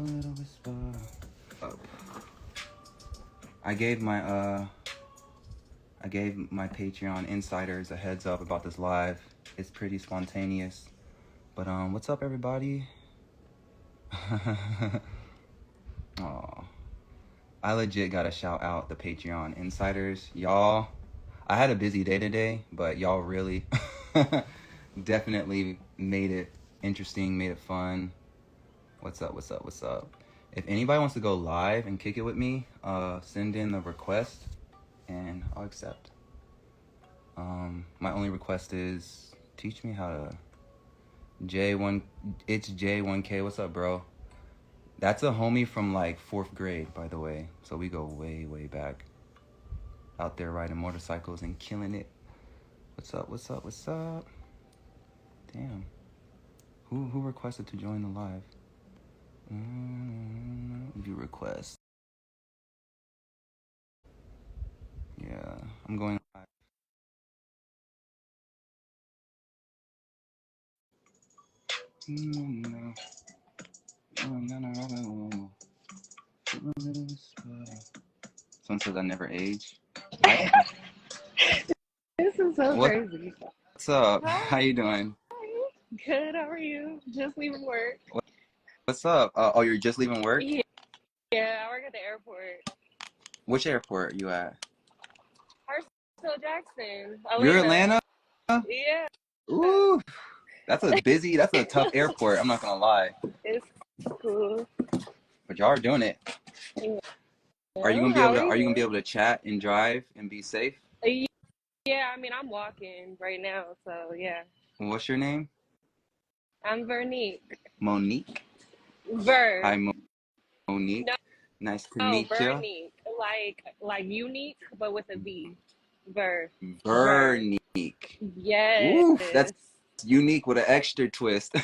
a little whisper. I gave my Patreon insiders a heads up about this live. It's pretty spontaneous. But what's up everybody? Aw. I legit gotta shout out the Patreon insiders. Y'all, I had a busy day today, but y'all really definitely made it interesting, made it fun. What's up? If anybody wants to go live and kick it with me, send in the request and I'll accept. My only request is teach me how to J1. It's J1K. What's up, bro? That's a homie from like 4th grade, by the way. So we go way back. Out there riding motorcycles and killing it. What's up? Damn. Who requested to join the live? View request. Yeah, I'm going live. Someone says I never age. This is so crazy. What's up? Hi. How you doing? Good, how are you? Just leaving work. What's up? Oh, you're just leaving work? Yeah, I work at the airport. Which airport are you at? Hartsfield Jackson. You're Atlanta? Yeah. Ooh, that's a tough airport. I'm not gonna lie. It's cool. But y'all are doing it. Yeah. Are you gonna be able to chat and drive and be safe? Yeah, I mean I'm walking right now, so yeah. What's your name? I'm Vernique. Monique? Ver. Hi, Monique. No, Nice to meet you. Vernique. Like unique, but with a V. Vernique. Yes. Ooh, that's unique with an extra twist.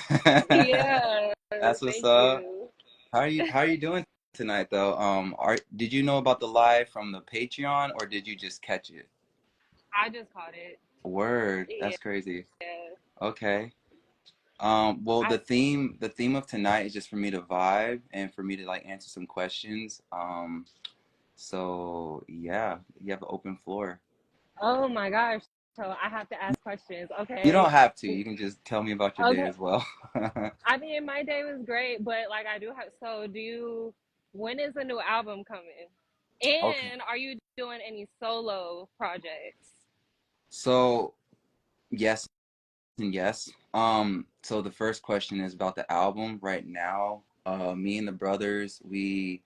Yeah. That's what's up. How are you doing tonight though? Did you know about the live from the Patreon or did you just catch it? I just caught it. Word. That's crazy. Yeah. Okay. Well, the theme of tonight is just for me to vibe and for me to like answer some questions. So yeah, you have an open floor. Oh my gosh. So I have to ask questions. Okay. You don't have to. You can just tell me about your day as well. I mean, my day was great, but like I do have, when is the new album coming? And Are you doing any solo projects? So, yes and yes. So the first question is about the album. Right now, me and the brothers, we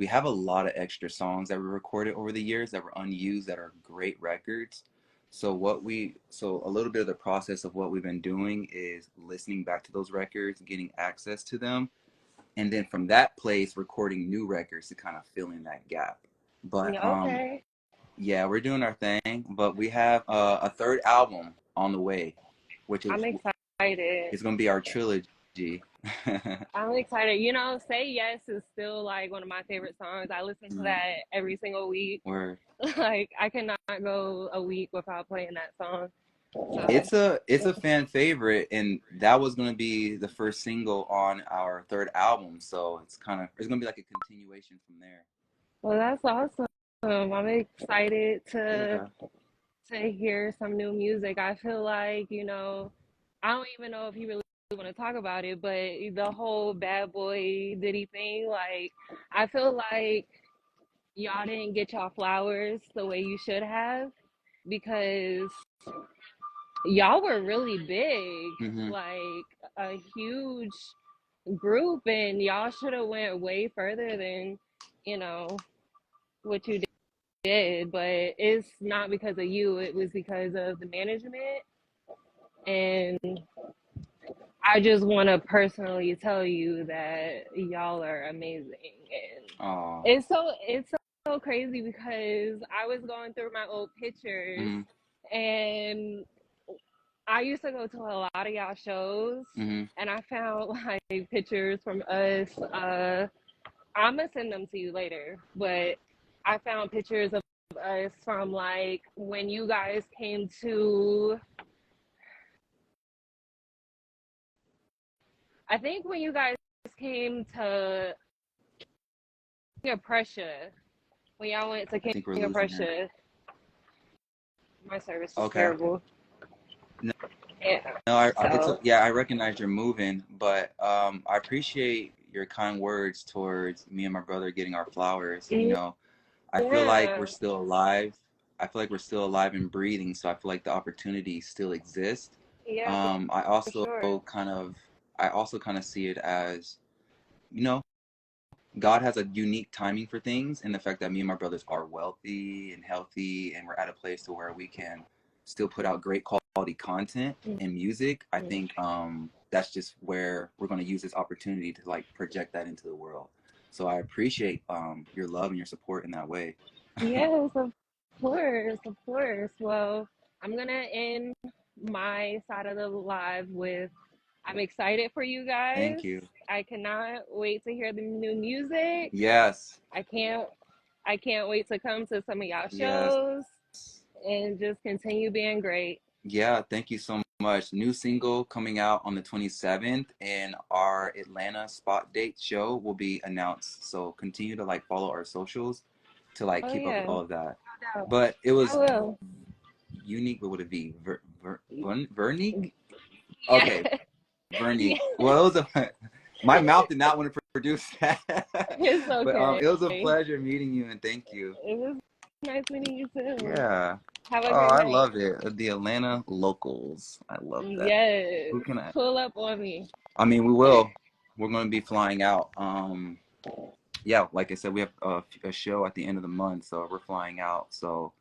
have a lot of extra songs that we recorded over the years that were unused that are great records. So a little bit of the process of what we've been doing is listening back to those records, getting access to them, and then from that place recording new records to kind of fill in that gap. But yeah, we're doing our thing, but we have a third album on the way, which is I'm excited. It's gonna be our trilogy. I'm excited. You know, Say Yes is still like one of my favorite songs. I listen to that every single week. Word. Like I cannot go a week without playing that song. So. It's a fan favorite, and that was gonna be the first single on our third album. So it's gonna be like a continuation from there. Well, that's awesome. I'm excited to hear some new music. I feel like, you know, I don't even know if you really want to talk about it, but the whole Bad Boy Diddy thing, like, I feel like y'all didn't get y'all flowers the way you should have because y'all were really big, like a huge group, and y'all should have went way further than, you know, what you did, but it's not because of you. It was because of the management. And I just want to personally tell you that y'all are amazing. And it's so crazy because I was going through my old pictures and I used to go to a lot of y'all shows and I found like pictures from us. I'm gonna send them to you later, but I found pictures of us from like when you guys came to, I think when you guys came to of Prussia. When y'all went to I King think we're of losing her. Prussia, my service is Okay. terrible. No, Yeah. no, So yeah, I recognize you're moving, but I appreciate your kind words towards me and my brother getting our flowers. You know, I feel like we're yeah, still alive. I feel like we're still alive and breathing, so I feel like the opportunity still exists. yeah, I for also sure. kind of I also kind of see it as, you know, God has a unique timing for things, and the fact that me and my brothers are wealthy and healthy, and we're at a place to where we can still put out great quality content and music. I think that's just where we're going to use this opportunity to like project that into the world. So I appreciate your love and your support in that way. Yes, of course, of course. Well, I'm gonna end my side of the live with I'm excited for you Thank guys. you. I cannot wait to hear the new music. Yes. I can't I can't wait to come to some of y'all Yes. shows and just continue being great. Yeah, thank you so much. New single coming out on the 27th, and our Atlanta spot date show will be announced. So continue to like follow our socials to like Oh keep up with yeah, all of that. no doubt. But it I was will. unique. What would it be? Vernique? Okay, Yeah. Yeah. Vernique. Well, it was a my mouth did not want to produce that. It's But okay. it was a It pleasure meeting you, and thank you. was nice meeting you too. Yeah. Have a Oh, great I night. love it. The Atlanta locals. I love that. Yes. Who can I? Pull up on me. I mean, we will. We're going to be flying out. Yeah, like I said, we have a show at the end of the month, so we're flying out. So,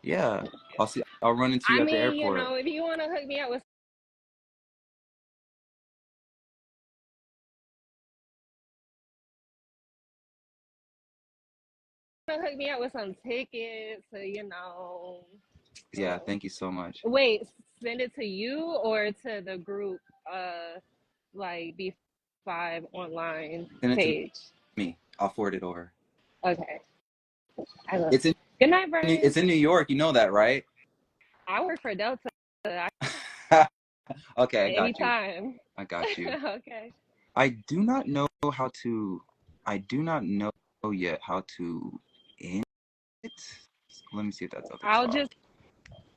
yeah, I'll run into you I at the mean, airport. if you want to hook me up with some tickets, Yeah, uh, thank you so much. wait, send it to you or to the group, like B5 online Send it to page. me. I'll forward it over. Okay. I love. It's in Good night, Brian. it's in New York. You know that, right? I work for Delta. Okay, I got you. Anytime. I got you. Okay. I do not know how to. I do not know yet how to end it. Let me see if that's at the I'll just. top.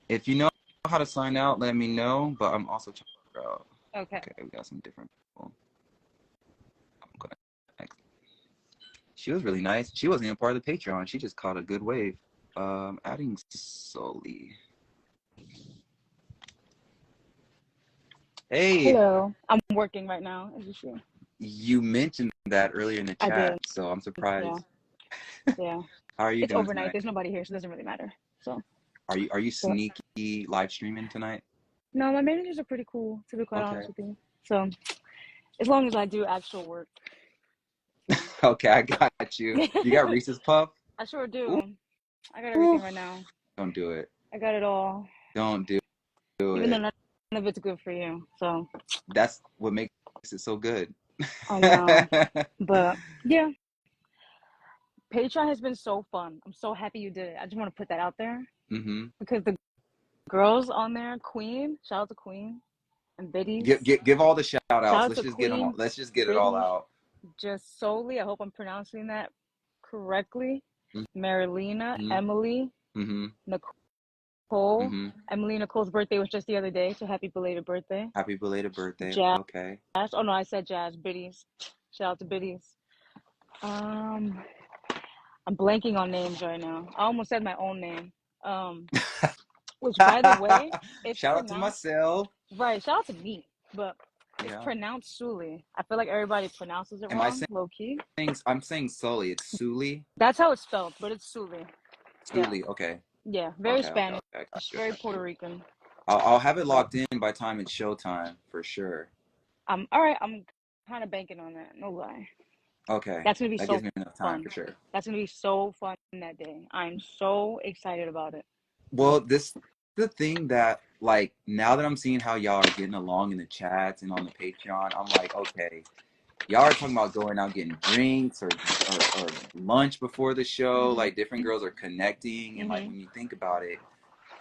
If you know how to sign out, let me know. But I'm also trying to figure out. Okay. Okay, we got some different people. I'm gonna. She was really nice. She wasn't even part of the Patreon. She just caught a good wave. Adding Sully. Hey, Hello. I'm working right now, as you see. you mentioned that earlier in the I chat, did. so I'm Yeah. surprised. Yeah. How are you It's doing overnight. tonight? There's nobody here, so it doesn't really matter. So, Are you but sneaky live streaming tonight? no, my managers are pretty cool, to be quite honest Okay. with you. So, as long as I do actual work. So, Okay, I got you. You got Reese's Puff? I sure Ooh, do. I got everything right now. don't do it. I got it all, Don't do even though it. none of it's good for you. So, That's what makes it so good. I know. But yeah, Patreon has been so fun. I'm so happy you did it. I just want to put that out there Mm-hmm. because the girls on there, Queen, shout out to Queen and Biddies. Give all the shout Shout outs. out Let's to just get them all. Queen Let's just get it all Biddy, out. just solely. I hope I'm pronouncing that correctly. Marilena, Mm-hmm. Emily, Mm-hmm. Nicole. Mm-hmm. Emily Nicole's birthday was just the other day, so happy belated birthday. Happy belated birthday. Jazz. Okay. Oh no, I said Jazz. Biddies. Shout out to Biddies. Um, I'm blanking on names right now. I almost said my own name. Um, which by the way, it's Shout out to pronounced myself. right. Shout out to me, but it's Yeah. pronounced Suli. I feel like everybody pronounces it Am I wrong, low key. saying? I'm saying Sully. It's Sully. That's how it's spelled, but it's Suli. Yeah. Sully. Okay. Yeah. Very Okay. Okay. Spanish, Okay. I got you. I very got Puerto you. Rican. I'll have it But locked in by time it's showtime for sure. all right, I'm kind of banking on that, no lie. Okay. That's gonna be That so gives me enough time fun. for sure. That's gonna be so fun that day. I'm so excited about it. Well, this the thing that like now that I'm seeing how y'all are getting along in the chats and on the Patreon, I'm like, okay, y'all are talking about going out getting drinks or lunch before the show. Mhm. Like different girls are connecting, and like Mhm. when you think about it,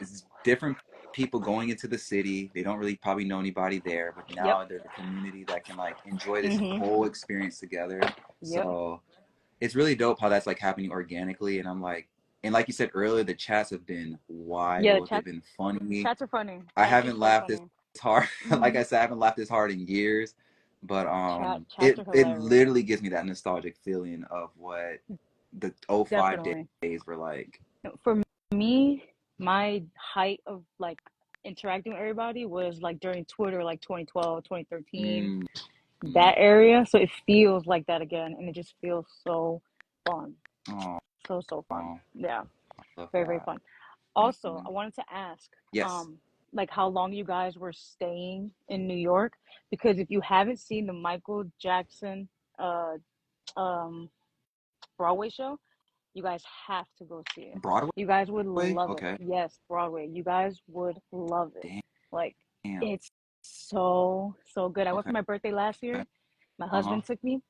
it's different people going into the city. They don't really probably know anybody there, but Yep. now there's a community that can like enjoy this Mhm. whole experience together. Yep. So it's really dope how that's like happening organically, and I'm like, and like you said earlier, the chats have been Yeah, the wild. They've been funny. chats are funny. I Chats are haven't so laughed this funny. hard. Like Hmm. I said, I haven't laughed this hard in years. But Chats are it hilarious. literally gives me that nostalgic feeling of what the '05 Definitely. days were like. For me, my height of like interacting with everybody was like during Twitter, like 2012, 2013, Mm, that area. So it feels like that again, and it just feels so fun. oh, So fun. I Yeah, love very that. fun. Also, Hmm. I wanted to ask, Yes, um, like how long you guys were staying in New York, because if you haven't seen the Michael Jackson uh um Broadway show, you guys have to go see it. Broadway. You guys would love it. Okay. Yes, Broadway. You guys would love it. Like, Damn. it's so good. I went for Okay. my birthday last year. My Uh-huh. husband took me.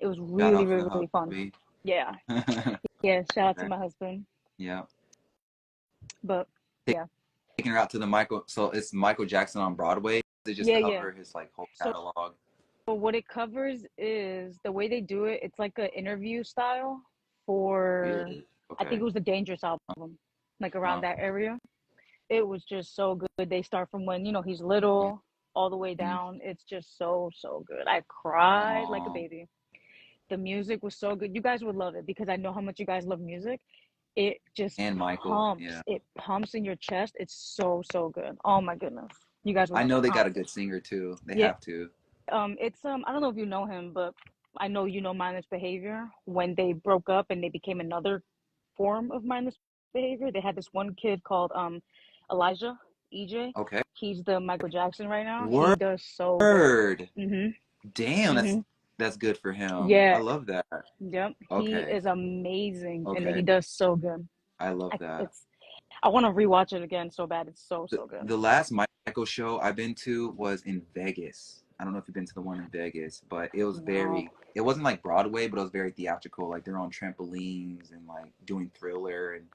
It was Shout really, out to really, the really fun. hubby. Yeah. Yeah, shout out to Okay. my husband. Yeah. But yeah. Taking her out to the Michael. So it's Michael Jackson on Broadway. They just Yeah, yeah. cover his like whole So catalog. what it covers is the way they do it, it's like an interview style for, Really? I think Okay. it was the Dangerous album, like around Uh, that area. It was just so good. They start from when, he's little all the way mm, down. It's just so good. I cried like a um, baby. The music was so good. You guys would love it because I know how much you guys love music. It just and Michael. pumps. Yeah. It pumps in your chest. It's so good. Oh my goodness. You guys would I love know it, they got a honestly. good singer too. They Yeah. have to. It's I don't know if you know him, but I know you know Mindless Behavior. When they broke up and they became another form of mindless behavior, they had this one kid called Elijah, EJ. Okay. He's the Michael Jackson right now. He Word. does so good. Mhm. Damn, Mhm. that's good for him. I Yeah. love that. Yep. He Okay. is amazing, and Okay. he does so good. I love that. It's I want to rewatch it again so bad. It's so good. The last Michael show I've been to was in Vegas. I don't know if you've been to the one in Vegas, but No. it wasn't like Broadway, but it was very theatrical. Like they're on trampolines and like doing Thriller, and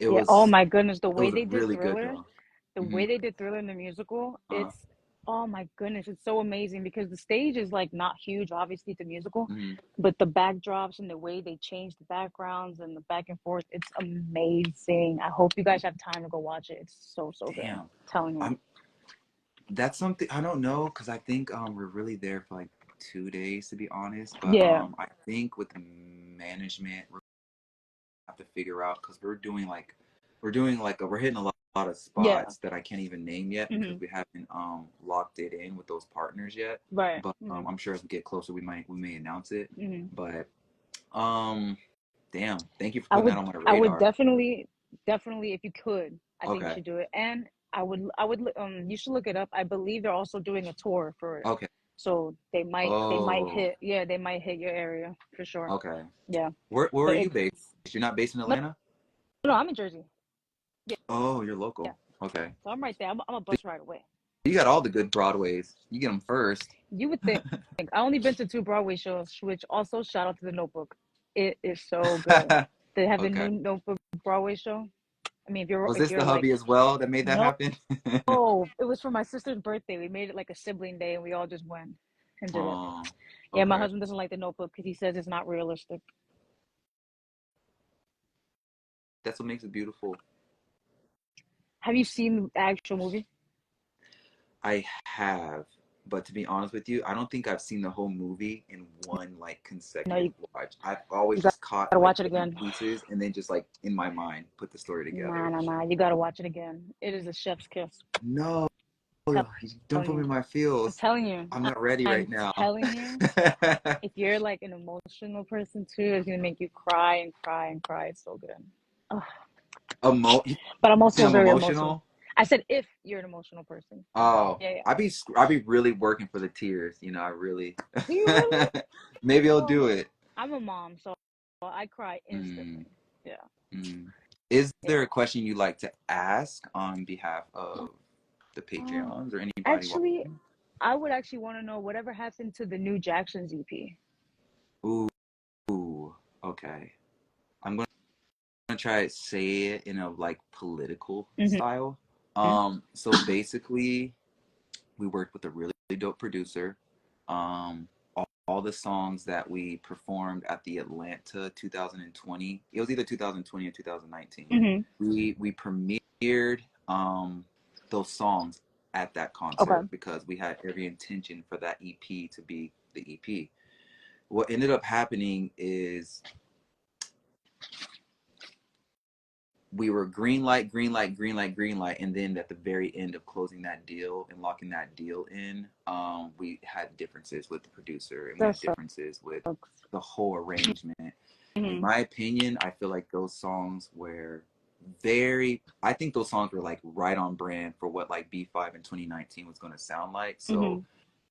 it Yeah. Oh was my goodness, it was really good though. The Hmm. way they did Thriller in the musical, Uh, it's oh my goodness, it's so amazing because the stage is like not huge, obviously, the musical, hmm. but the backdrops and the way they change the backgrounds and the back and forth, it's amazing. I hope you guys have time to go watch it. It's so good. I'm Damn, telling you. I'm that's something I don't know because I think we're really there for like 2 days to be honest, but Yeah. I think with the management have to figure out because we're hitting lot of Yeah. spots that I can't even name yet because Hmm. we haven't locked it in with those partners yet. Right. But Hmm. I'm sure as we get closer, we may announce it. Hmm. But um, damn, thank you for I putting would that on my I would radar. definitely, if you could, I think you Okay, should do it. And you should look it up. I believe they're also doing a tour for it. okay. So they might Oh, hit, yeah, they might hit your area for sure. okay. Yeah. Where are But you it's based? You're not based in no, Atlanta? no, I'm in Jersey. Yeah, Oh, you're yeah. local. Okay. So I'm right there. I'm a bus ride away. You got all the good Broadways. You get them first. You would think. I only been to two Broadway shows, which also shout out to the Notebook. It is so good. They have the Okay. new Notebook Broadway show. I mean, Was if this you're the like, hubby as well that made that no, happen? it was for my sister's birthday. We made it like a sibling day, and we all just went and did it. Oh, Yeah, my okay. husband doesn't like the Notebook because he says it's not realistic. That's what makes it beautiful. Have you seen the actual movie? I have, but to be honest with you, I don't think I've seen the whole movie in one like No, consecutive watch. I've always you just caught gotta like watch it different again. pieces and then just like in my mind put the story together. Nah. You gotta watch it again. It is a chef's kiss. No, I'm you don't telling put me you. in my I'm feels. telling you. I'm not ready right I'm now. telling you. If you're like an emotional person too, it's gonna make you cry and cry and cry. It's so good. Ugh. You But I'm think also I'm very emotional. emotional? I said if you're an emotional person. Oh, Yeah. I be really working for the tears. You know, I really. Do you really? Maybe I'll Well, do it. I'm a mom, so I cry Mm, instantly. Yeah. mm. Is there Yeah. a question you like to ask on behalf of the Um, Patreons or anybody actually, watching? I would actually want to know whatever happened to the new Jackson's EP. Ooh, okay. I'm gonna try to say it in a like political Mm-hmm. style. So basically, we worked with a really dope producer. All all the songs that we performed at the Atlanta 2020. It was either 2020 or 2019. Mhm. We premiered those songs at that Okay. concert because we had every intention for that EP to be the EP. What ended up happening is we were green light, green light, green light, green light, and then at the very end of closing that deal and locking that deal in, we had differences with the producer and we That had differences with sucks. the whole arrangement. In Mhm. my opinion, I feel like those songs were very. I think those songs were like right on brand for what like B5 in 2019 was going to sound like. So Mhm.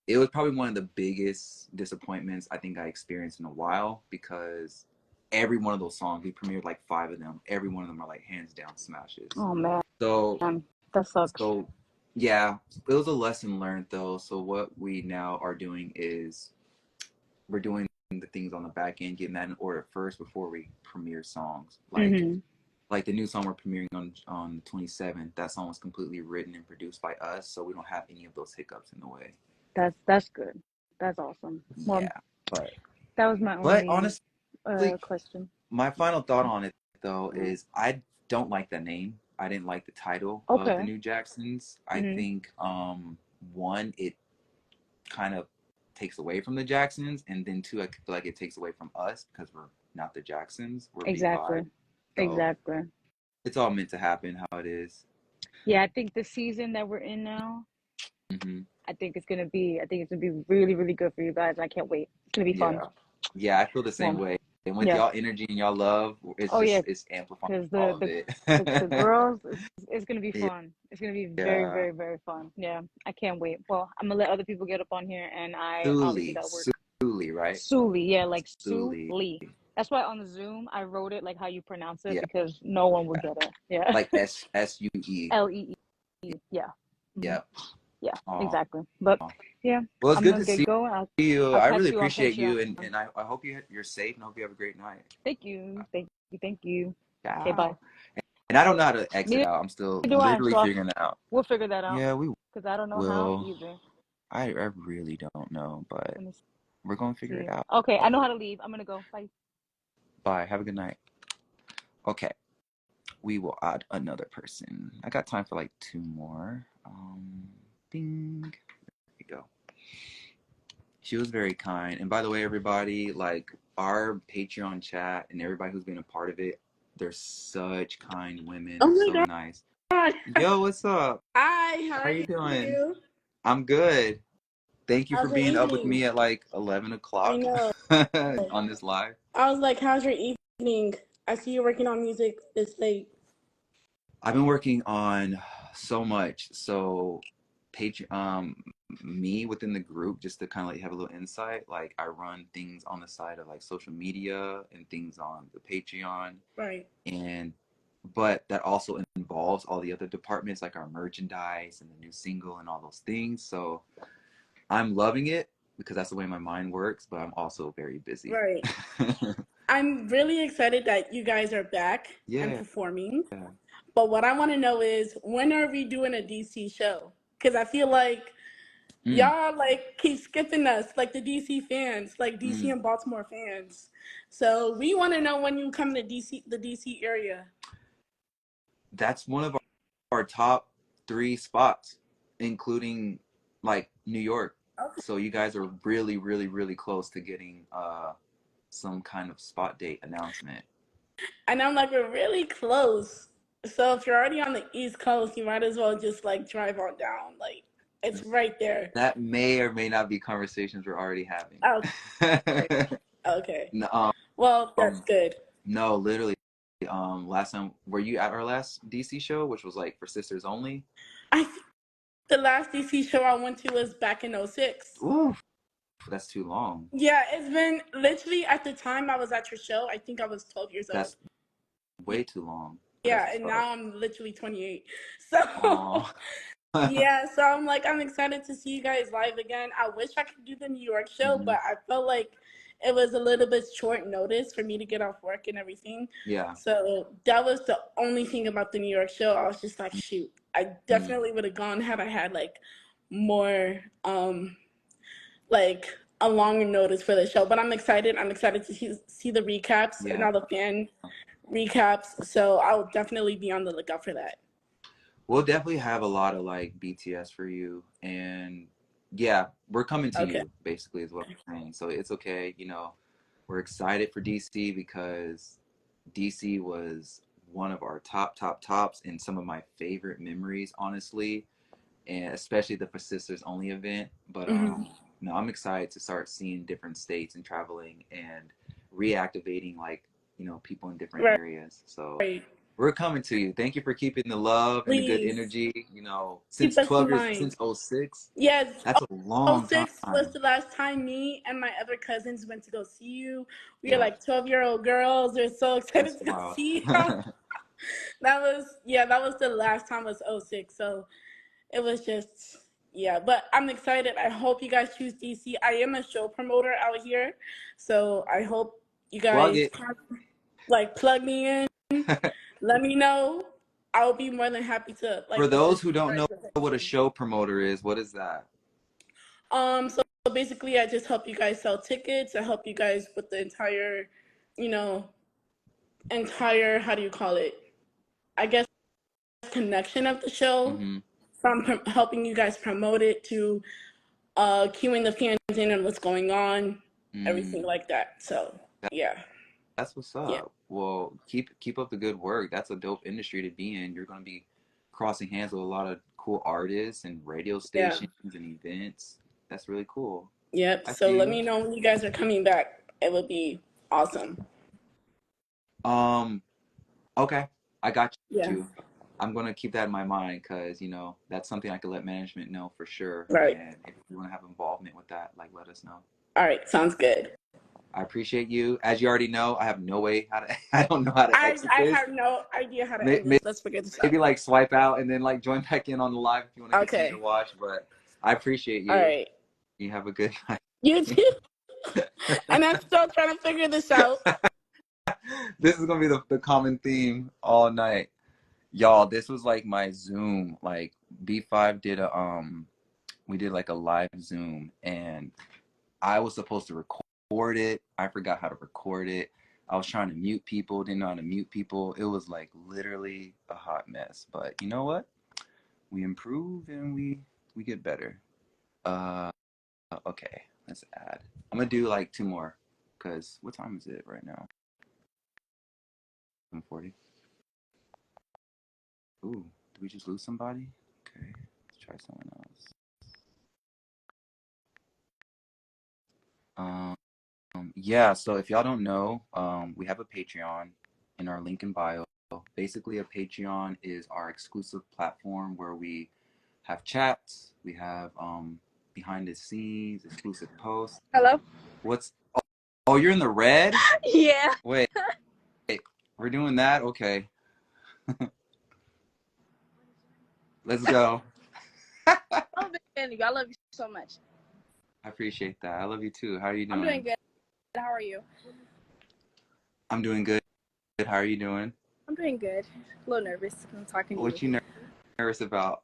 it was probably one of the biggest disappointments I think I experienced in a while because every one of those songs we premiered like 5 of them. Every one of them are like hands down smashes. Oh man, So that sucks. so yeah, it was a lesson learned though. So what we now are doing is we're doing the things on the back end, getting that in order first before we premiere songs. Mhm. Like the new song we're premiering on the 27th. That song was completely written and produced by us, so we don't have any of those hiccups in the way. That's good. That's awesome. Well, Yeah, but that was my but only honestly, question. my final thought on it though Mm. is I don't like the name. I didn't like the title of the Okay. new Jacksons. I Mhm. think one, it kind of takes away from the Jacksons, and then two, I feel like it takes away from us because we're not the Jacksons. We're B5. Exactly. So Exactly. it's all meant to happen how it is. Yeah, I think the season that we're in now, Hmm. I think it's gonna be really, really good for you guys. I can't wait. It's gonna be fun. Yeah. Yeah, I feel the same Well, way. And with yeah. y'all energy and y'all love, Oh yeah, it's amplifying because all of it. the girls, it's gonna be Yeah. fun. It's gonna be very, Yeah. very, very fun. Yeah, I can't wait. Well, I'm gonna let other people get up on here, and I obviously Suli. got work. Suli, right? Suli, yeah, like Sue Suli. Lee. That's why on the Zoom I wrote it like how you pronounce it Yeah. because no one would get it. Yeah, Like SUE. Lee. Yeah, hmm, Yep. yeah, Oh. exactly. But yeah, Well, it's I'm good gonna to get see going. you. I'll I catch really you on appreciate Patreon. you, and I hope you're safe, and I hope you have a great night. Thank you, thank you, thank you. Okay, bye. Ciao. And I don't know how to exit Neither out. I'm still do I. literally figuring it out. We'll figure that out Yeah, we because I don't know how will. either. I really don't know, but Let me we're gonna figure it see. out. Okay, I know how to leave. I'm gonna go. Bye. Bye. Have a good night. Okay, we will add another person. I got time for like 2 more. Bing. There you go. She was very kind. And by the way, everybody, like our Patreon chat and everybody who's been a part of it, they're such kind women. Oh They're my so nice. God. Yo, what's up? Hi, how How are you doing? you? I'm good. Thank you for How's your being up with evening? me at like 11 I o'clock know. on this live. I was like, how's your evening? I see you're working on music this late. I've been working on so much. So, me within the group, just to kind of like have a little insight. Like, I run things on the side of like social media and things on the Patreon, Right. and but that also involves all the other departments, like our merchandise and the new single and all those things. So, I'm loving it because that's the way my mind works. But I'm also very busy. Right. I'm really excited that you guys are back and Yeah. performing. But what I want to know is when are we doing a DC show? Because I feel like Mm, y'all like keep skipping us, like the DC fans, like DC mm. and Baltimore fans. So we want to know when you come to DC, the DC area. That's one of our top 3 spots, including like New York. Okay. So you guys are really, really, really close to getting some kind of spot date announcement. And I'm like, we're really close. So if you're already on the East Coast, you might as well just like drive on down. Like it's right there. That may or may not be conversations we're already having. Oh, okay. No, Well, that's good. no, literally. Last time, were you at our last DC show, which was like for sisters only? I think the last DC show I went to was back in '06. Ooh, that's too long. Yeah, it's been literally at the time I was at your show, I think I was 12 years old. That's way too long. Yeah, That's and tough. now I'm literally 28. So Aw. yeah, so I'm like, I'm excited to see you guys live again. I wish I could do the New York show, Mhm. but I felt like it was a little bit short notice for me to get off work and everything. Yeah. So that was the only thing about the New York show. I was just like, shoot, I Mm. definitely would have gone had I had like more like a longer notice for the show. But I'm excited. I'm excited to see the recaps and Yeah. all the fan recaps. So I'll definitely be on the lookout for that. We'll definitely have a lot of like BTS for you, and yeah, we're coming to Okay. you basically is what I'm saying. So it's okay, we're excited for DC because DC was one of our tops and some of my favorite memories, honestly, and especially the For Sisters Only event. But Mm-hmm. no, I'm excited to start seeing different states and traveling and reactivating like people in different Right. areas. So Right. we're coming to you. Thank you for keeping the love and the good Please energy. keep Since us in 12 years, mind. since '06, Yes. that's a Oh long 06 was time. the last time me and my other cousins went to go see you. We are Yeah, like 12-year-old girls. We're so excited that's to go wild. see you. That was the last time was '06. So it was just, yeah, but I'm excited. I hope you guys choose DC. I am a show promoter out here. So I hope you Plug guys it. can, like, plug me in. Let me know. I'll be more than happy to For like those assist who you don't guys know with what a anything. show promoter is, what is that? So basically I just help you guys sell tickets. I help you guys with the entire, you know, how do you call it? I guess connection of the show, Mm-hmm. from helping you guys promote it to queuing the fans in and what's going on, everything Mm, like that. So yeah, that's what's yeah, up. Well, keep up the good work. That's a dope industry to be in. You're gonna be crossing hands with a lot of cool artists and radio yeah, stations and events. That's really cool. yep. I So see let you. me know when you guys are coming back. It would be awesome. Um, okay, I got Yeah, you. I'm gonna keep that in my mind because that's something I could let management know for sure. right. And if you want to have involvement with that, like let us know. All right, sounds good. I appreciate you. As you already know, I have no way how to. I don't know how to exit I this. have no idea how to May- end this. may- Let's figure this out. Maybe like swipe out and then like join back in on the live if you want to continue to Okay. watch. But I appreciate All you. right. You have a good You night. too. And I'm still trying to figure this out. This is gonna be the common theme all night. Y'all, this was like my Zoom. Like B5 did we did like a live Zoom and I was supposed to record it. I forgot how to record it. I was trying to mute people, didn't know how to mute people. It was like literally a hot mess. But you know what? We improve and we get better. Uh okay, let's add. I'm gonna do like two more. Cause what time is it right now? 7:40. Ooh, did we just lose somebody? Okay, let's try someone else. Um, yeah, so if y'all don't know, we have a Patreon in our link in bio. Basically, a Patreon is our exclusive platform where we have chats, we have behind the scenes, exclusive posts. Hello? What's oh, you're in the red? Yeah. Wait, we're doing that? Okay, let's go. I'm a big fan of you. I love you so much. I appreciate that. I love you too. How are you I'm doing doing? good. How are you? I'm doing good. How are you doing? I'm doing good. A little nervous. I'm talking to What you. you nervous about?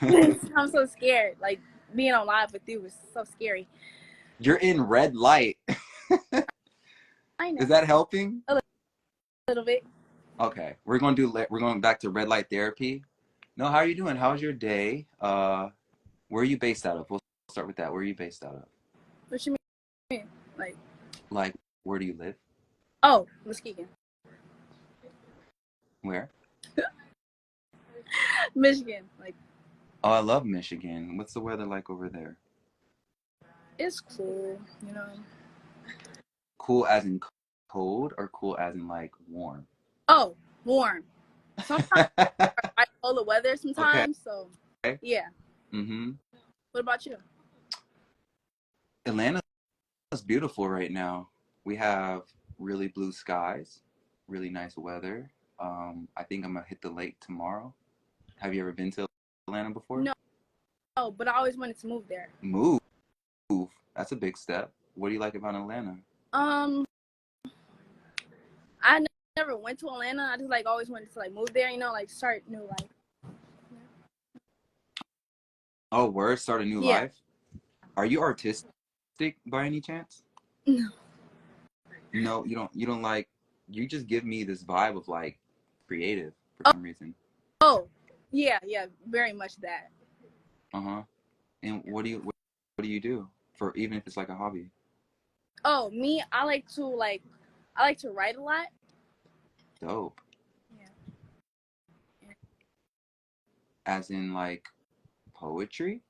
I'm so scared. Like being on live with you was so scary. You're in red light. I Is know. that helping? A little bit. Okay, we're going back to red light therapy. No, how are you doing? How's your day? Where are you based out of? We'll start with that. Where are you based out of? What you mean? Like, Like, where do you live? oh, Muskegon. Where? Michigan. Like, Oh, I love Michigan. What's the weather like over there? it's cool, you know. Cool as in cold or cool as in like warm? Oh, warm. Sometimes I know the weather Okay. sometimes, so yeah. Mm-hmm. What about you? Atlanta's beautiful right now. We have really blue skies, really nice weather. I think I'm gonna hit the lake tomorrow. Have you ever been to Atlanta before? No, but I always wanted to move there. Move. That's a big step. What do you like about Atlanta? Um, I never went to Atlanta. I just like always wanted to like move there, you know, like start new life. Oh, word, start a new Yeah. life. Are you artistic? by any chance? No. No, you don't like. You just give me this vibe of like creative for Oh, some reason. oh, yeah, yeah, very much that. Uh-huh. And what do you do for, even if it's like a hobby? Oh, me, I like to write a lot. Dope. Yeah. As in like poetry?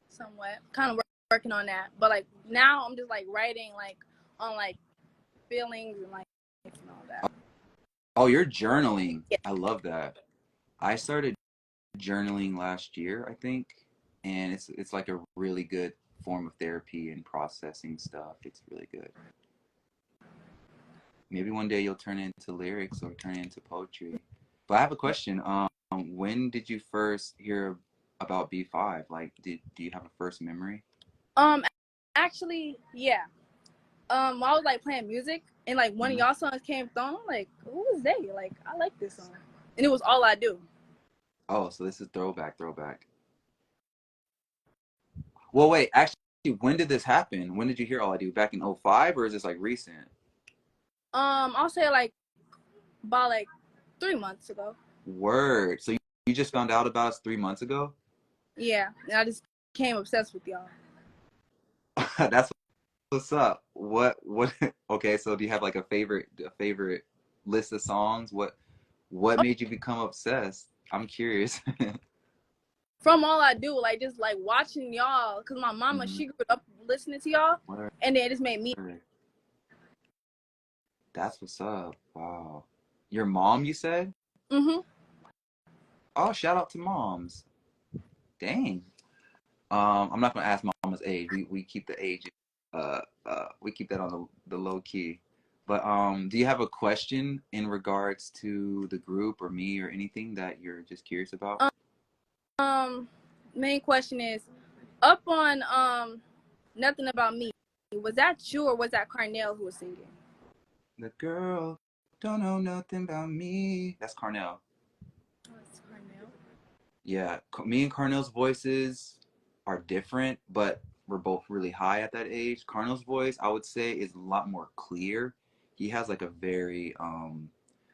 Somewhat. Kind of working on that. But like now I'm just like writing like on like feelings and like and all that. Oh, you're journaling. Yeah. I love that. I started journaling last year, I think, and it's like a really good form of therapy and processing stuff. It's really good. Maybe one day you'll turn it into lyrics or turn it into poetry. But I have a question. When did you first hear about B5? Like, do you have a first memory? Um actually, yeah. I was like playing music and like one of Hmm. y'all songs came through. I'm like, who is they? Like I like this song. And it was All I Do. Oh, so this is throwback. Well, wait, actually, when did this happen? When did you hear All I Do? Back in '05, or is this like recent? I'll say like about like 3 months ago. Word. So you just found out about us 3 months ago? Yeah. And I just became obsessed with y'all. That's what's up. What okay, so do you have like a favorite list of songs? What made you become obsessed? I'm curious. From All I Do, like just like watching y'all, cause my mama Hmm. she grew up listening to y'all, Word. and then it just made me. That's what's up. Wow. Your mom, you said? Mhm. Oh, shout out to moms. Dang. I'm not gonna ask mama's age. We keep the age we keep that on the low key. But do you have a question in regards to the group or me or anything that you're just curious about? Um, main question is up on nothing about me. Was that you or was that Carnell who was singing? The girl don't know nothing about me. That's Carnell. Oh, it's Carnell. Yeah, me and Carnell's voices are different, but we're both really high at that age. Carnell's voice, I would say, is a lot more clear. He has like a very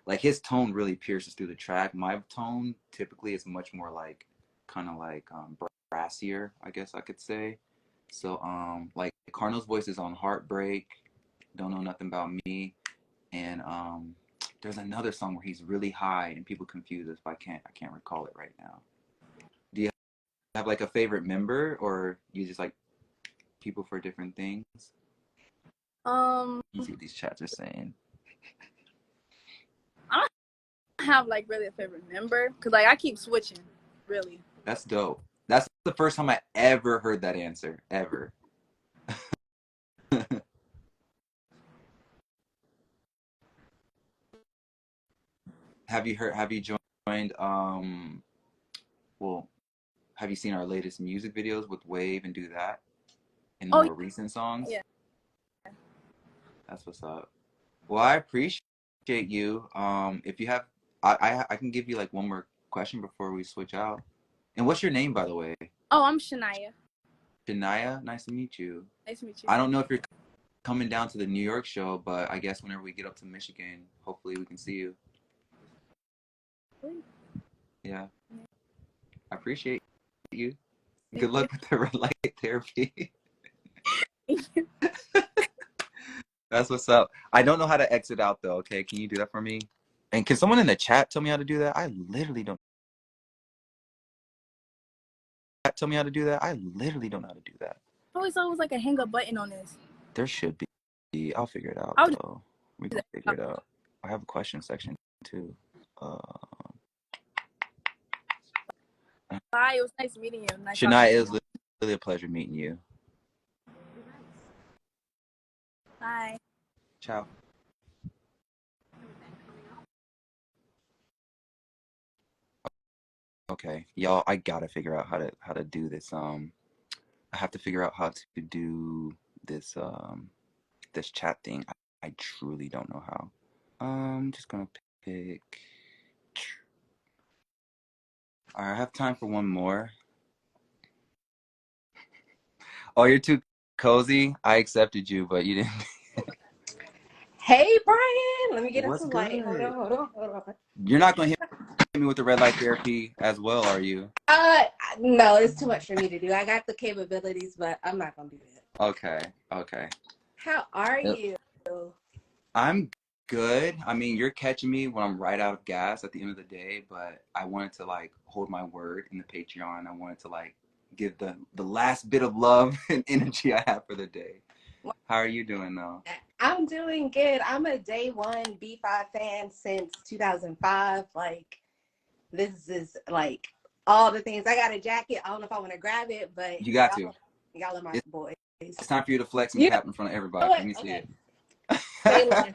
like his tone really pierces through the track. My tone typically is much more like kind of like brassier, I guess I could say. So like Carnell's voice is on Heartbreak, Don't Know Nothing About Me, and there's another song where he's really high and people confuse us, but I can't recall it right now. Do you have like a favorite member, or you just like people for different things? Um, Let's see what these chats are saying. I don't have like really a favorite member, cause like I keep switching, really. That's dope. That's the first time I ever heard that answer, ever. Have you joined well, have you seen our latest music videos with Wave and Do That in the Oh more recent songs? yeah. That's what's up. Well, I appreciate you. If you have, I can give you like one more question before we switch out. And what's your name, by the way? Oh, I'm Shania. Shania. Nice to meet you. Nice to meet you. I don't know if you're coming down to the New York show, but I guess whenever we get up to Michigan, hopefully we can see you. Yeah, I appreciate you. Thank Good you. luck with the red light therapy. That's what's up. I don't know how to exit out though. Okay, can you do that for me? And can someone in the chat tell me how to do that? I literally don't. Tell me how to do that. I literally don't know how to do that. Always always like a hang up button on this. There should be. I'll figure it out I'll just though. We do gonna figure that. it out. I have a question section too. Uh, Bye. It was nice meeting you. Nice talking Shania, to it you. was really a pleasure meeting you. Bye. Ciao. Okay, y'all, I gotta figure out how to do this. I have to figure out how to do this this chat thing. I truly don't know how. I'm just gonna pick. All right, I have time for one more. Oh, you're too cozy. I accepted you, but you didn't. Hey, Brian. Let me get What's into light. Hold good? on, hold on, hold on. You're not gonna hit me with the red light therapy as well, are you? Uh, no, it's too much for me to do. I got the capabilities, but I'm not gonna do that. Okay, okay. How are Yep. you? I'm good. I mean, you're catching me when I'm right out of gas at the end of the day, but I wanted to like hold my word in the Patreon. I wanted to like give the last bit of love and energy I have for the day. How are you doing though? I'm doing good. I'm a day one B5 fan since 2005. Like, this is like all the things. I got a jacket. I don't know if I want to grab it, but You got to. y'all are my boys. It's time for you to flex and You cap in front of know everybody. what? Let me see Okay, it. say less.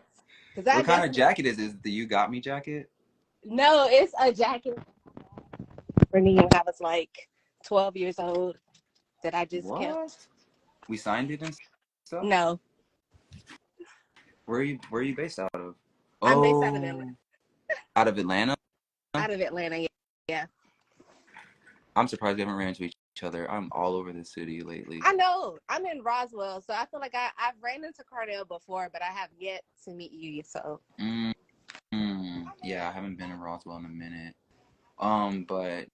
Because I What kind of definitely, jacket is this? The You Got Me jacket? no, it's a jacket for me when I was like 12 years old that I just What? kept. We signed it and stuff? No, Where are you based out of? I'm based out of Atlanta. Oh, out of Atlanta? Out of Atlanta, yeah. I'm surprised we haven't ran into each other. I'm all over the city lately. I know. I'm in Roswell, so I feel like I've ran into Cardell before, but I have yet to meet you. So Yeah, I haven't been in Roswell in a minute. But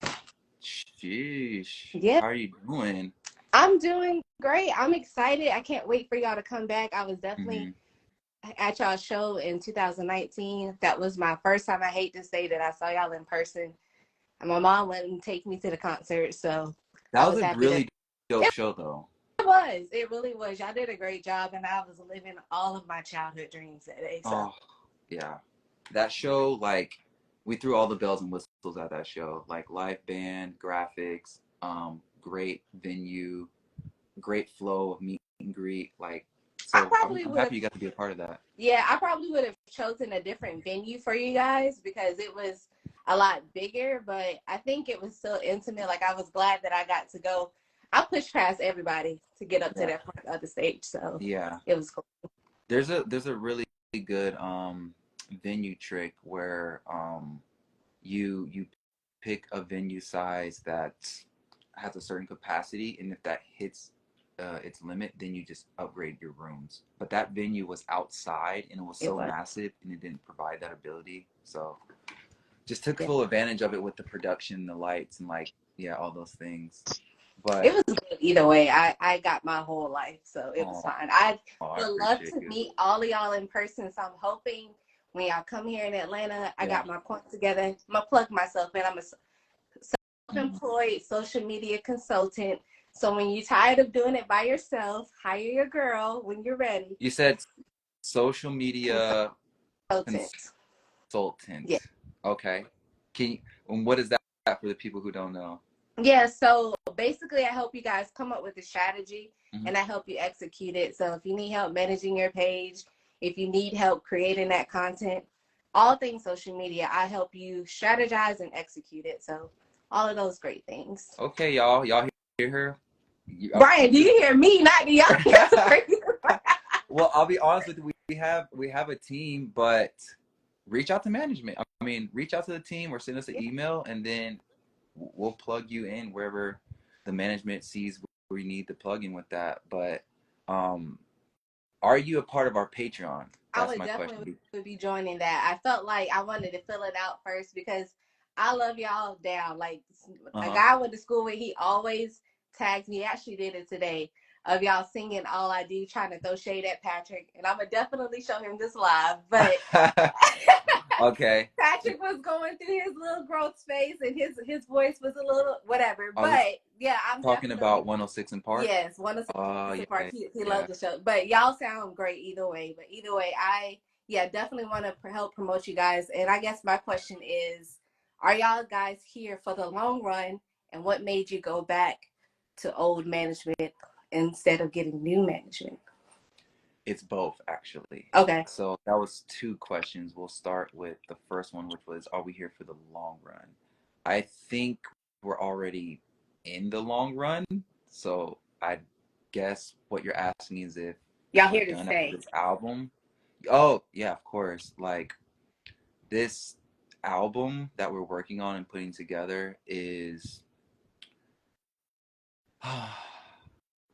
sheesh, yeah, how are you doing? I'm doing great. I'm excited. I can't wait for y'all to come back. I was definitely Hmm. at y'all show in 2019. That was my first time. I hate to say that I saw y'all in person. And my mom wouldn't take me to the concert, so That I was was a happy that really dope show, though. it was. It really was. Y'all did a great job, and I was living all of my childhood dreams that day. So Oh, yeah. That show, like, we threw all the bells and whistles at that show. Like, live band, graphics, great venue, great flow of meet and greet. Like, I so I'm, probably I'm would have happy you got to be a part of that. Yeah, I probably would have chosen a different venue for you guys because it was a lot bigger, but I think it was still intimate. Like, I was glad that I got to go. I pushed past everybody to get up to Yeah. that front of the stage, so Yeah. it was cool. There's a really good venue trick where you pick a venue size that has a certain capacity, and if that hits its limit, then you just upgrade your rooms. But that venue was outside, and it was It so was. massive, and it didn't provide that ability. So just took Yeah. full advantage of it with the production, the lights, and like yeah, all those things. It But was good either way. I got my whole life, so it was oh, fine. I I would love appreciate to you. meet all of y'all in person, so I'm hoping when y'all come here in Atlanta, I Yeah. got my point together. I'm gonna plug myself in. I'm a self-employed social media consultant. So when you're tired of doing it by yourself, hire your girl when you're ready. You said social media Consultant. Yeah. consultant. Okay. Can you, and what is that for the people who don't know? Yeah, so basically I help you guys come up with a strategy Hmm. and I help you execute it. So if you need help managing your page, if you need help creating that content, all things social media, I help you strategize and execute it. So all of those great things. Okay, y'all hear her? Brian, do you hear me? Not do y'all hear Well, I'll be honest with you. We have a team, but reach out to management. I mean, reach out to the team or send us an email, and then we'll plug you in wherever the management sees where you need to plug in with that. But um, are you a part of our Patreon? I That's would my definitely question. would be joining that. I felt like I wanted to fill it out first because I love y'all down. Like Uh a huh. guy I went to school with, he always tags me. He actually did it today of y'all singing All I Do, trying to throw shade at Patrick. And I'm gonna definitely show him this live. But Okay. Patrick was going through his little growth phase and his voice was a little whatever. Are we But yeah, I'm talking definitely about 106 in Park? yes, one of Oh, the yeah, parts he yeah. loved the show. But y'all sound great either way. But either way, I yeah definitely want to help promote you guys. And I guess my question is, are y'all guys here for the long run? And what made you go back to old management instead of getting new management? It's both, actually. Okay, So that was two questions. We'll start with the first one, which was, are we here for the long run? I think we're already in the long run. So I guess what you're asking is if y'all we're here to done after stay? this album. Oh, yeah, of course. Like this album that we're working on and putting together is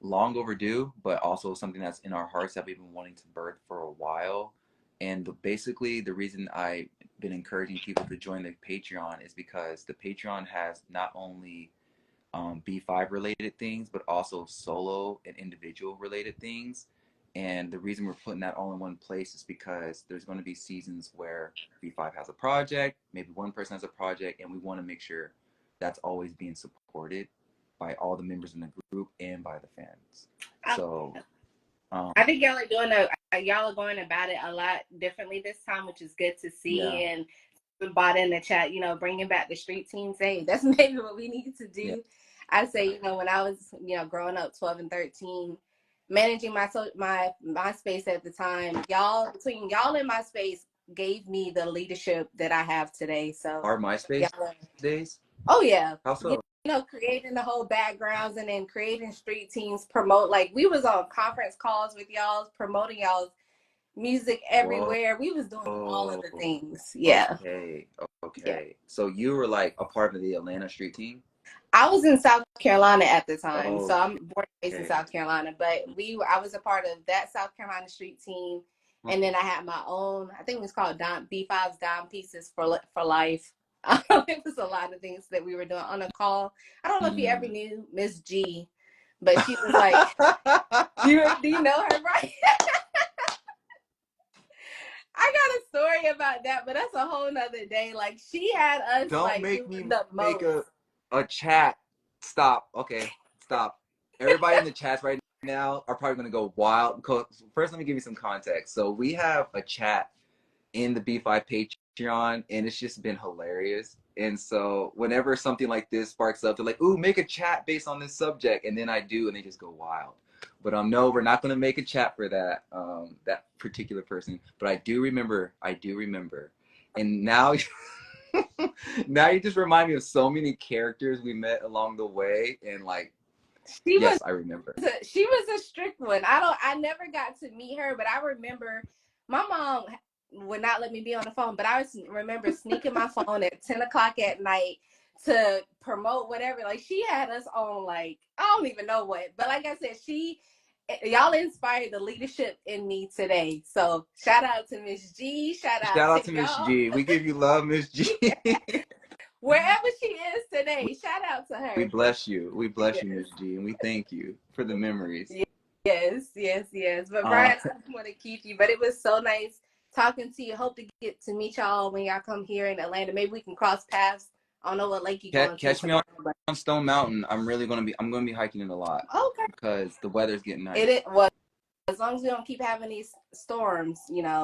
long overdue, but also something that's in our hearts that we've been wanting to birth for a while. And basically, the reason I've been encouraging people to join the Patreon is because the Patreon has not only B5 related things, but also solo and individual related things. And the reason we're putting that all in one place is because there's going to be seasons where B5 has a project, maybe one person has a project, and we want to make sure that's always being supported by all the members in the group and by the fans. So I think y'all are going about it a lot differently this time, which is good to see. yeah. And bought in the chat, bringing back the street teams. Hey, that's maybe what we need to do. Yeah. I say, when I was, growing up 12 and 13, managing my MySpace at the time, between y'all and MySpace gave me the leadership that I have today. So Our MySpace days? Oh yeah. How so? Creating the whole backgrounds and then creating street teams, promote, like we was on conference calls with y'all, promoting y'all's music everywhere. We was doing all of the things. Yeah. Okay. So you were like a part of the Atlanta street team? I was in South Carolina at the time. So I'm born and raised in South Carolina, but I was a part of that South Carolina street team. And then I had my own, I think it was called B5's Dime Pieces for Life. It was a lot of things that we were doing on a call. I don't know if you ever knew Miss G, but she was like, do you know her, right? I got a story about that, but that's a whole nother day. Like she had us Don't make me make a chat. Stop. Okay, stop. Everybody in the chats right now are probably gonna go wild. Because first, let me give you some context. So we have a chat in the B5 Patreon, and it's just been hilarious. And so whenever something like this sparks up, they're like, "Ooh, make a chat based on this subject," and then I do, and they just go wild. But no, we're not gonna make a chat for that that particular person. But I do remember, and now. Now you just remind me of so many characters we met along the way, and like, yes, I remember. She was a strict one. I never got to meet her, but I remember my mom would not let me be on the phone, but I remember sneaking my phone at 10 o'clock at night to promote whatever. Like she had us on, like, I don't even know what, but like I said, y'all inspired the leadership in me today. So shout out to Miss G. Shout out to Miss G. We give you love, Miss G. Wherever she is today, shout out to her. We bless you. We bless you, Miss G, and we thank you for the memories. Yes. But Bryan, I don't want to keep you, but it was so nice talking to you. Hope to get to meet y'all when y'all come here in Atlanta. Maybe we can cross paths. I don't know what lake you're going to. Catch me on Stone Mountain. I'm gonna be hiking it a lot. Okay. Because the weather's getting nice. As long as we don't keep having these storms,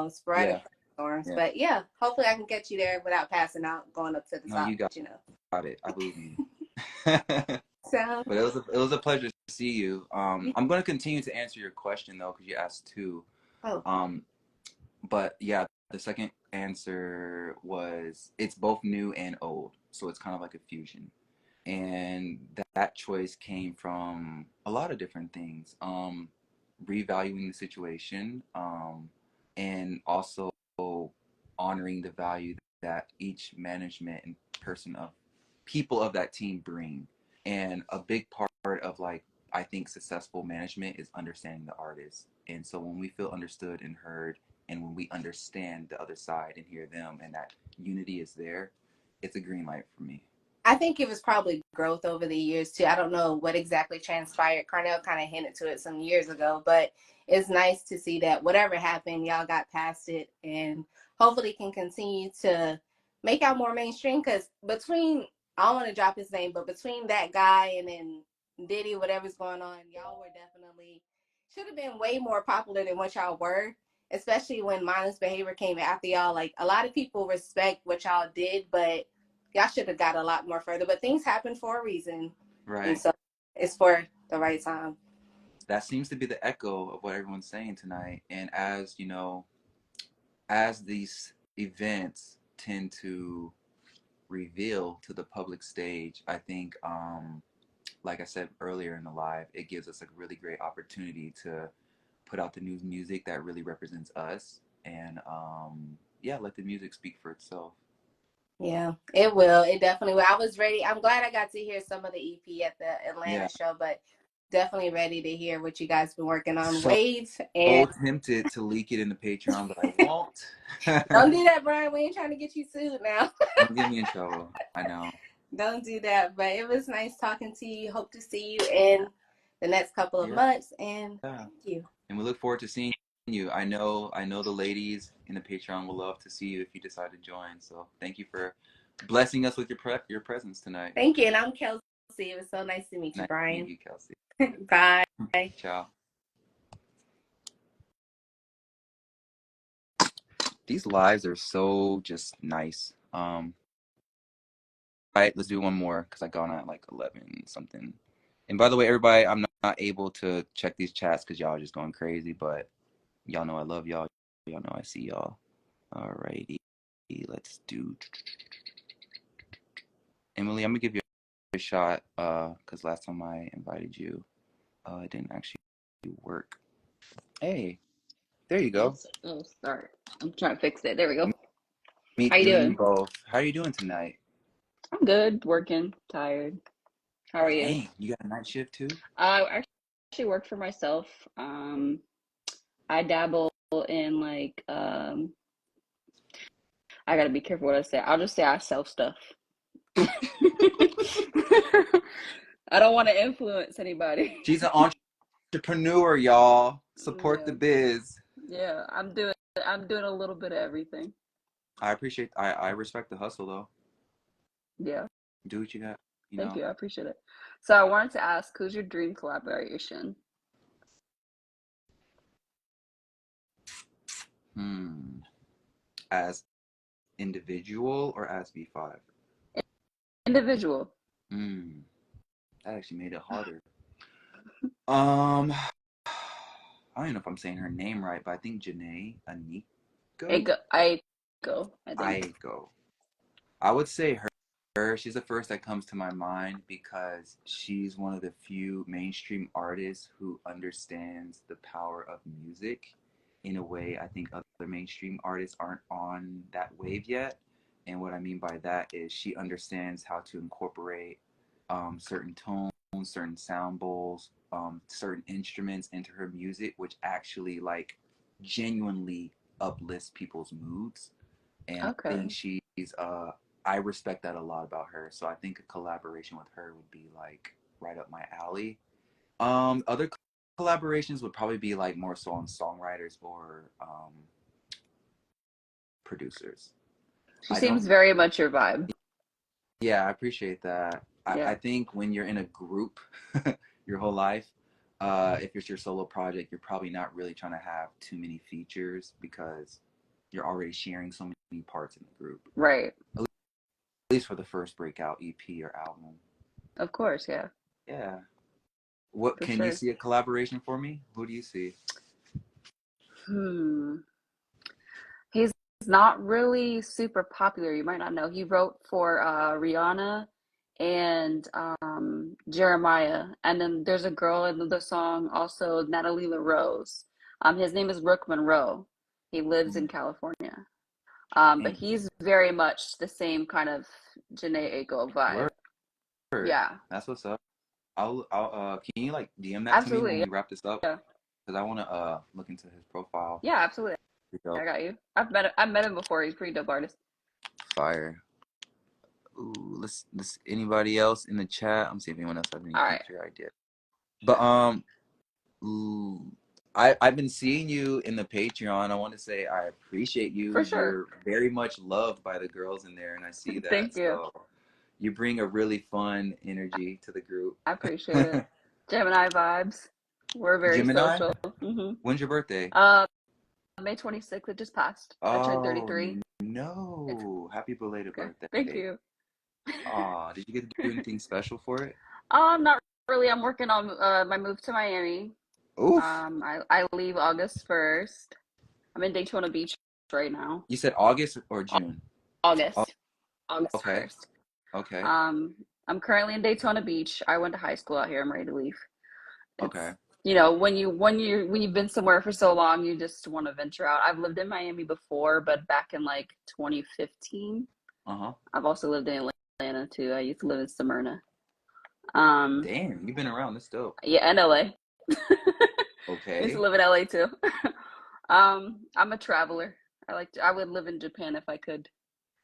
sporadic storms. Yeah. But yeah, hopefully I can catch you there without passing out going up to the top. You got it. I believe you. So, but it was a pleasure to see you. I'm going to continue to answer your question though, because you asked two. But yeah, the second answer was it's both new and old, so it's kind of like a fusion. And that choice came from a lot of different things. Revaluing the situation, and also honoring the value that each management and people of that team bring. And a big part of, like, I think successful management is understanding the artist. And so when we feel understood and heard, and when we understand the other side and hear them, and that unity is there, it's a green light for me. I think it was probably growth over the years too. I don't know what exactly transpired. Carnell kind of hinted to it some years ago, but it's nice to see that whatever happened, y'all got past it, and hopefully can continue to make out more mainstream. Because I don't want to drop his name, but between that guy and then Diddy, whatever's going on, y'all were definitely should have been way more popular than what y'all were. Especially when Mindless Behavior came after y'all. Like, a lot of people respect what y'all did, but y'all should have got a lot more further. But things happen for a reason. Right. And so it's for the right time. That seems to be the echo of what everyone's saying tonight. And as you know, as these events tend to reveal to the public stage, I think, like I said earlier in the live, it gives us a really great opportunity to put out the new music that really represents us, and let the music speak for itself. Yeah, it will. It definitely will. I was ready. I'm glad I got to hear some of the EP at the Atlanta show, but definitely ready to hear what you guys been working on. So Waves and tempted to leak it in the Patreon, but I won't. don't do that, Brian. We ain't trying to get you sued now. Don't get me in trouble. I know. Don't do that. But it was nice talking to you. Hope to see you in the next couple of Yeah. months. And thank you. And we look forward to seeing you. I know the ladies in the Patreon will love to see you if you decide to join. So thank you for blessing us with your presence tonight. Thank you. And I'm Kelsey. It was so nice to meet you, Nice to Brian. meet you, Kelsey. Bye. Ciao. These lives are so just nice. All right, let's do one more because I got on at like 11 something. And by the way, everybody, I'm not able to check these chats because y'all are just going crazy, but y'all know I love y'all. Y'all know I see y'all. Alrighty, let's do. Emily, I'm gonna give you a shot because last time I invited you, it didn't actually work. Hey, there you go. Oh, sorry. I'm trying to fix it. There we go. Meet How you you and doing? both. How are you doing tonight? I'm good. Working. Tired. How are you? Dang, you got a night shift too? I actually work for myself. I dabble in like I gotta be careful what I say. I'll just say I sell stuff. I don't want to influence anybody. She's an entrepreneur, y'all. Support Yeah. the biz. Yeah, I'm doing a little bit of everything. I respect the hustle though. Yeah. Do what you got, Thank you. I appreciate it. So I wanted to ask, who's your dream collaboration? As individual or as B5? Individual. That actually made it harder. I don't even know if I'm saying her name right, but I think Janae Aniko. I go, I think. Aiko. I would say her. She's the first that comes to my mind because she's one of the few mainstream artists who understands the power of music in a way I think other mainstream artists aren't on that wave yet. And what I mean by that is she understands how to incorporate certain tones, certain sound bowls, certain instruments into her music, which actually like genuinely uplifts people's moods. And I think Okay. she's I respect that a lot about her. So I think a collaboration with her would be like right up my alley. Other collaborations would probably be like more so on songwriters or producers. She I don't. seems very much your vibe. Yeah, I appreciate that. I Yeah. think when you're in a group your whole life, if it's your solo project, you're probably not really trying to have too many features because you're already sharing so many parts in the group. Right. At least for the first breakout EP or album. Of course, yeah. Yeah. What For can you sure. see a collaboration for me? Who do you see? Hmm. He's not really super popular. You might not know. He wrote for Rihanna and Jeremiah. And then there's a girl in the song also, Natalie LaRose. His name is Rook Monroe. He lives in California. But Dang. he's very much the same kind of Janae Aiko vibe. Word. Yeah, That's what's up. Can you like DM that to me when absolutely. we wrap this up? Yeah, Because I want to look into his profile. yeah, absolutely. I got you. I've met him before. He's a pretty dope artist. Fire. Ooh, let's anybody else in the chat? I'm seeing if anyone else has any All right, future ideas. But ooh, I've been seeing you in the Patreon. I want to say I appreciate you. for sure. You're very much loved by the girls in there, and I see Thank that. you. So you bring a really fun energy to the group. I appreciate it. Gemini vibes. We're very Gemini, social. when's your birthday? Uh, May 26th. It just passed. I turned Oh 33. It's no! Happy belated okay. Thank birthday. you. Aw, did you get to do anything special for it? Not really. I'm working on my move to Miami. Oof. I leave August 1st. I'm in Daytona Beach right now. You said August or June? Oh, August. August okay. 1st. Okay. I'm currently in Daytona Beach. I went to high school out here. I'm ready to leave. Okay. It's when you've been somewhere for so long, you just want to venture out. I've lived in Miami before, but back in like 2015. Uh-huh. I've also lived in Atlanta too. I used to live in Smyrna. Um, Damn, you've been around. That's dope. yeah, in LA. I used to Okay. live in LA too. I'm a traveler. I would live in Japan if I could.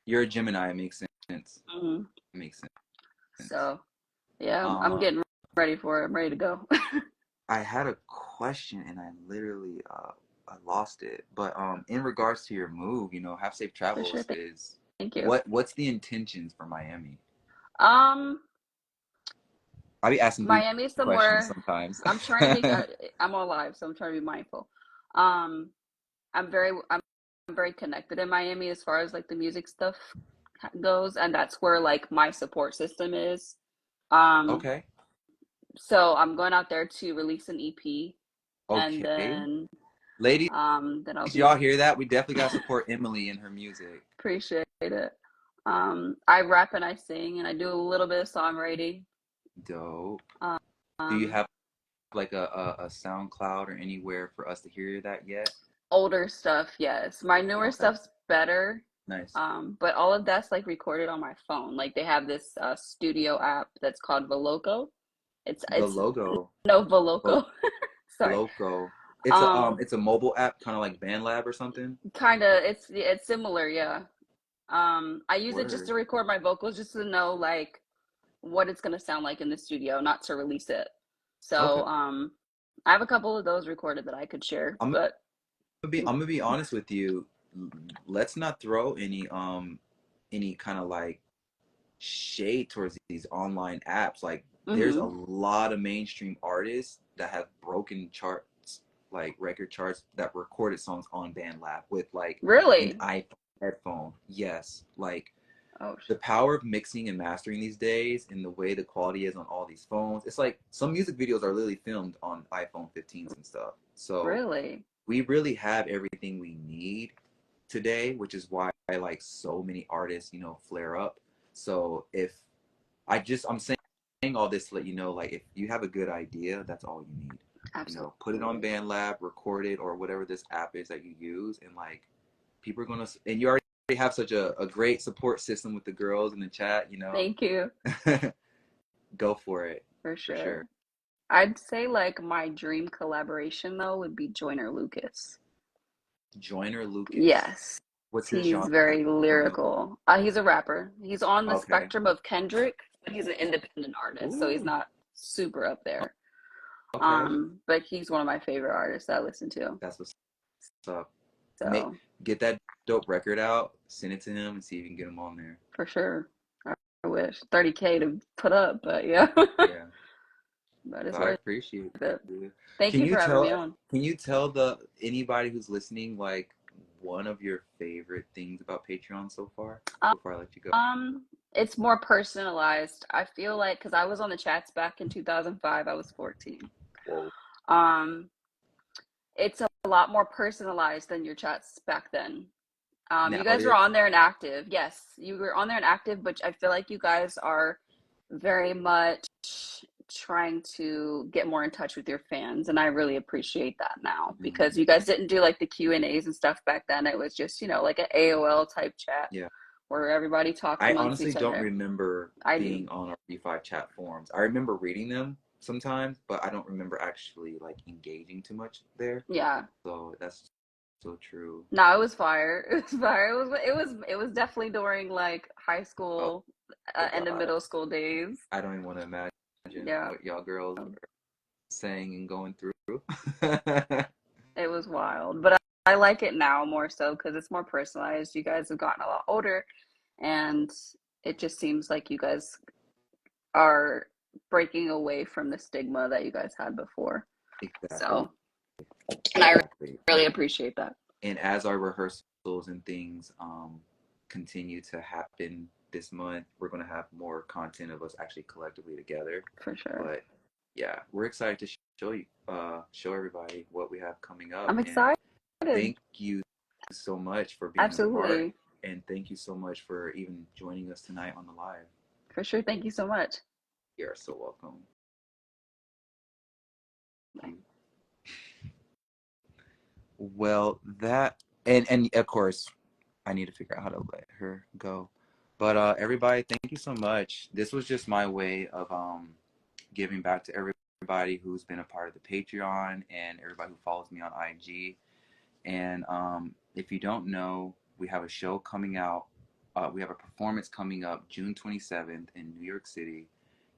You're a Gemini. It makes sense. Hmm. It makes sense. So, yeah, I'm Um, getting ready for it. I'm ready to go. I had a question and I literally I lost it. But in regards to your move, have safe For sure. travels is Thank you. what's the intentions for Miami? Um, I be asking deep Miami questions somewhere. sometimes. I'm trying to be. I'm alive, so I'm trying to be mindful. Um, I'm very connected in Miami as far as like the music stuff goes, and that's where like my support system is. Um, Okay. so I'm going out there to release an EP, and Okay. Ladies, then I'll y'all be hear that? We definitely got to support Emily in her music. appreciate it. I rap and I sing, and I do a little bit of songwriting. Dope. Do you Um, have like a SoundCloud or anywhere for us to hear that yet? Older stuff, yes. My newer Okay. stuff's better. Nice. But all of that's like recorded on my phone. Like they have this studio app that's called Veloco. The It's logo. no Veloco. Sorry. Loco. Um, It's a mobile app, kind of like BandLab or something. kind of it's similar, yeah. I use it just to Word. record my vocals, just to know like what it's gonna sound like in the studio, not to release it. Okay. So, I have a couple of those recorded that I could share, I'm but I'm gonna be honest with you. Let's not throw any kind of like shade towards these online apps. Like there's a mhm. lot of mainstream artists that have broken charts, like record charts that recorded songs on BandLab with like an Really? iPhone headphone. Yes, like Oh, the power of mixing and mastering these days and the way the quality is on all these phones. It's like some music videos are literally filmed on iPhone 15s and stuff. So really? we really have everything we need today, which is why like so many artists, flare up. So if I'm saying all this to let you know, like if you have a good idea, that's all you need. Put it on Absolutely. BandLab, record it, or whatever this app is that you use, and like people are gonna, and you already have such a great support system with the girls in the chat. Thank you. Go for it For for sure. sure. I'd say like my dream collaboration though would be Joyner Lucas. Joyner Lucas, Yes. what's his He's genre very of? lyrical. He's a rapper. He's on the Okay. spectrum of Kendrick, but he's an independent artist, so he's Ooh. not super up there. Okay. But he's one of my favorite artists that I listen to. That's what's up. Make So get that dope record out, send it to him, and see if you can get him on there. for sure. I wish 30K to put up, but yeah. Yeah, But it's I worth appreciate it. it. Thank Can you you for having tell me on. can you tell the anybody who's listening like one of your favorite things about Patreon so far before I let you go? It's more personalized. I feel like because I was on the chats back in 2005, I was 14. Whoa. Um, it's a lot more personalized than your chats back then. Now You guys it were is? on there and active. Yes, you were on there and active, but I feel like you guys are very much trying to get more in touch with your fans, and I really appreciate that now because Mm, you guys didn't do like the Q&As and stuff back then. It was just, like an AOL type chat yeah. where everybody talked I amongst honestly each don't other. remember I do. being on our B5 chat forums. I remember reading them sometimes, but I don't remember actually like engaging too much there. Yeah. So that's so true. No, it was fire. It was fire. It was definitely during like high Oh, school oh and the God. middle school days. I don't even want to imagine Yeah. what y'all girls were saying and going through. It was wild, but I like it now more so because it's more personalized. You guys have gotten a lot older, and it just seems like you guys are breaking away from the stigma that you guys had before. Exactly. So, and I Exactly. really appreciate that. And as our rehearsals and things continue to happen this month, we're going to have more content of us actually collectively together. For sure. But yeah, we're excited to show everybody what we have coming up. I'm And excited. thank you so much for being a part. Absolutely. And thank you so much for even joining us tonight on the live. For sure. Thank you so much. You are so welcome. Thank you. Well, that and of course, I need to figure out how to let her go. But everybody, thank you so much. This was just my way of giving back to everybody who's been a part of the Patreon and everybody who follows me on IG. And if you don't know, we have a show coming out. We have a performance coming up June 27th in New York City.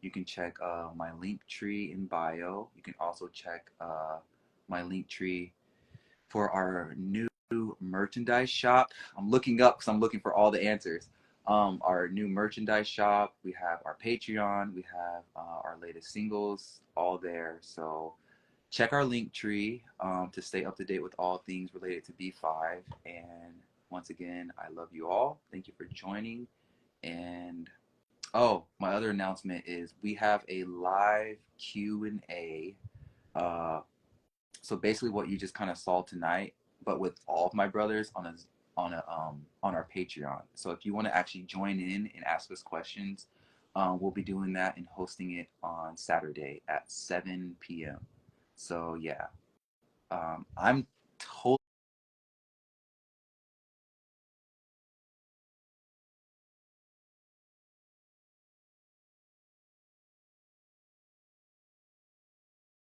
You can check my link tree in bio. You can also check my link tree for our new merchandise shop. I'm looking up because I'm looking for all the answers. Our new merchandise shop. We have our Patreon. We have our latest singles all there. So check our link tree to stay up to date with all things related to B5. And once again, I love you all. Thank you for joining. And oh, my other announcement is we have a live Q&A. So basically, what you just kind of saw tonight, but with all of my brothers on our Patreon. So if you want to actually join in and ask us questions, we'll be doing that and hosting it on Saturday at 7 p.m. So yeah, I'm